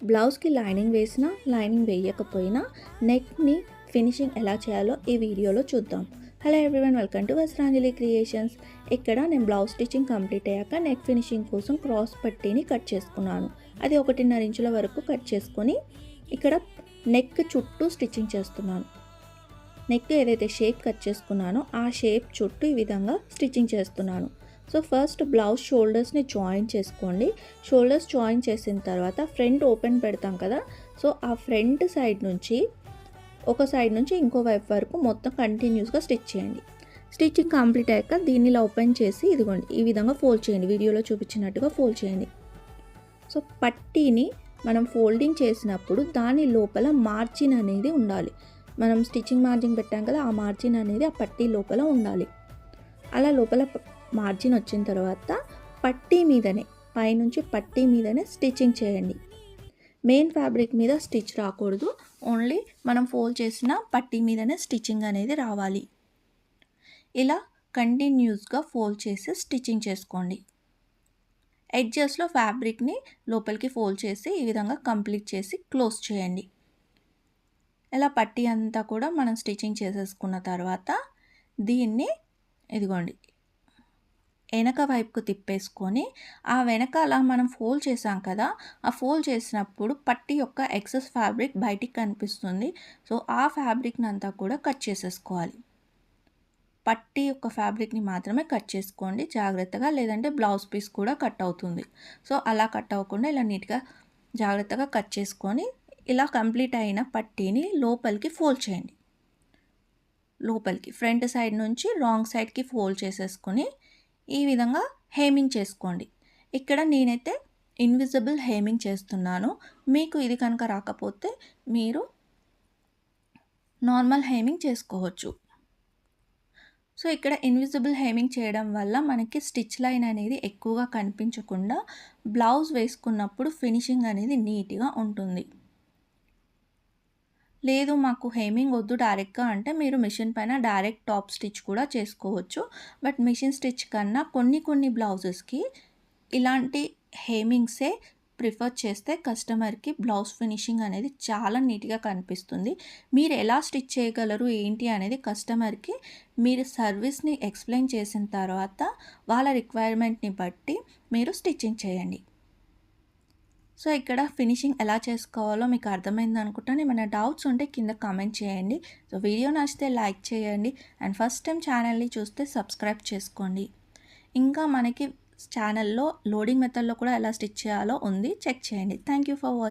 బ్లౌజ్కి లైనింగ్ వేసినా లైనింగ్ వేయకపోయినా నెక్ని ఫినిషింగ్ ఎలా చేయాలో ఈ వీడియోలో చూద్దాం. Hello everyone, welcome to Vastranjali creations. ఇక్కడ నేను బ్లౌజ్ స్టిచ్చింగ్ కంప్లీట్ అయ్యాక నెక్ ఫినిషింగ్ కోసం క్రాస్ పట్టీని కట్ చేసుకున్నాను. అది 1.5 ఇంచుల వరకు కట్ చేసుకొని ఇక్కడ నెక్ చుట్టూ స్టిచ్చింగ్ చేస్తున్నాను. నెక్ ఏదైతే షేప్ కట్ చేసుకున్నానో ఆ షేప్ చుట్టూ ఈ విధంగా స్టిచ్చింగ్ చేస్తున్నాను. సో ఫస్ట్ బ్లౌజ్ షోల్డర్స్ని జాయిన్ చేసుకోండి. షోల్డర్స్ జాయిన్ చేసిన తర్వాత ఫ్రంట్ ఓపెన్ పెడతాం కదా, సో ఆ ఫ్రంట్ సైడ్ నుంచి ఒక సైడ్ నుంచి ఇంకో వైపు వరకు మొత్తం కంటిన్యూస్గా స్టిచ్ చేయండి. స్టిచ్చింగ్ కంప్లీట్ అయ్యాక దీన్ని ఇలా ఓపెన్ చేసి ఇదిగోండి ఈ విధంగా ఫోల్డ్ చేయండి. వీడియోలో చూపించినట్టుగా ఫోల్డ్ చేయండి. సో పట్టీని మనం ఫోల్డింగ్ చేసినప్పుడు దాని లోపల మార్జిన్ అనేది ఉండాలి. మనం స్టిచ్చింగ్ మార్జిన్ పెట్టాం కదా, ఆ మార్జిన్ అనేది ఆ పట్టీ లోపల ఉండాలి. అలా లోపల మార్జిన్ వచ్చిన తర్వాత పట్టీ మీదనే పైనుంచి పట్టీ మీదనే స్టిచ్చింగ్ చేయండి. మెయిన్ ఫ్యాబ్రిక్ మీద స్టిచ్ రాకూడదు, ఓన్లీ మనం ఫోల్డ్ చేసిన పట్టీ మీదనే స్టిచ్చింగ్ అనేది రావాలి. ఇలా కంటిన్యూస్గా ఫోల్డ్ చేసి స్టిచ్చింగ్ చేసుకోండి. ఎడ్జెస్లో ఫ్యాబ్రిక్ని లోపలికి ఫోల్డ్ చేసి ఈ విధంగా కంప్లీట్ చేసి క్లోజ్ చేయండి. ఇలా పట్టీ అంతా కూడా మనం స్టిచ్చింగ్ చేసేసుకున్న తర్వాత దీన్ని ఇదిగోండి వెనక వైపుకు తిప్పేసుకొని ఆ వెనకాల మనం ఫోల్డ్ చేసాం కదా, ఆ ఫోల్డ్ చేసినప్పుడు పట్టీ యొక్క ఎక్సెస్ ఫ్యాబ్రిక్ బయటికి కనిపిస్తుంది. సో ఆ ఫ్యాబ్రిక్ని అంతా కూడా కట్ చేసేసుకోవాలి. పట్టీ యొక్క ఫ్యాబ్రిక్ని మాత్రమే కట్ చేసుకోండి జాగ్రత్తగా, లేదంటే బ్లౌజ్ పీస్ కూడా కట్ అవుతుంది. సో అలా కట్ అవ్వకుండా ఇలా నీట్గా జాగ్రత్తగా కట్ చేసుకొని ఇలా కంప్లీట్ అయిన పట్టీని లోపలికి ఫోల్డ్ చేయండి. లోపలికి ఫ్రంట్ సైడ్ నుంచి రాంగ్ సైడ్కి ఫోల్డ్ చేసేసుకొని ఈ విధంగా హేమింగ్ చేసుకోండి. ఇక్కడ నేనైతే ఇన్విజిబుల్ హేమింగ్ చేస్తున్నాను. మీకు ఇది కనుక రాకపోతే మీరు నార్మల్ హేమింగ్ చేసుకోవచ్చు. సో ఇక్కడ ఇన్విజిబుల్ హేమింగ్ చేయడం వల్ల మనకి స్టిచ్ లైన్ అనేది ఎక్కువగా కనిపించకుండా బ్లౌజ్ వేసుకున్నప్పుడు ఫినిషింగ్ అనేది నీట్గా ఉంటుంది. లేదు మాకు హేమింగ్ వద్దు డైరెక్ట్గా అంటే మీరు మిషన్ పైన డైరెక్ట్ టాప్ స్టిచ్ కూడా చేసుకోవచ్చు. బట్ మిషన్ స్టిచ్ కన్నా కొన్ని బ్లౌజెస్కి ఇలాంటి హేమింగ్సే ప్రిఫర్ చేస్తే కస్టమర్కి బ్లౌజ్ ఫినిషింగ్ అనేది చాలా నీట్గా కనిపిస్తుంది. మీరు ఎలా స్టిచ్ చేయగలరు ఏంటి అనేది కస్టమర్కి మీరు సర్వీస్ని ఎక్స్ప్లెయిన్ చేసిన తర్వాత వాళ్ళ రిక్వైర్మెంట్ని బట్టి మీరు స్టిచ్చింగ్ చేయండి. సో ఇక్కడ ఫినిషింగ్ ఎలా చేసుకోవాలో మీకు అర్థమైంది అనుకుంటాను. ఏమైనా డౌట్స్ ఉంటే కింద కామెంట్ చేయండి. సో వీడియో నచ్చితే లైక్ చేయండి అండ్ ఫస్ట్ టైం ఛానల్ని చూస్తే సబ్స్క్రైబ్ చేసుకోండి. ఇంకా మనకి ఛానల్లో లోడింగ్ మెథడ్లో కూడా ఎలా స్టిచ్ చేయాలో ఉంది, చెక్ చేయండి. Thank you for watching.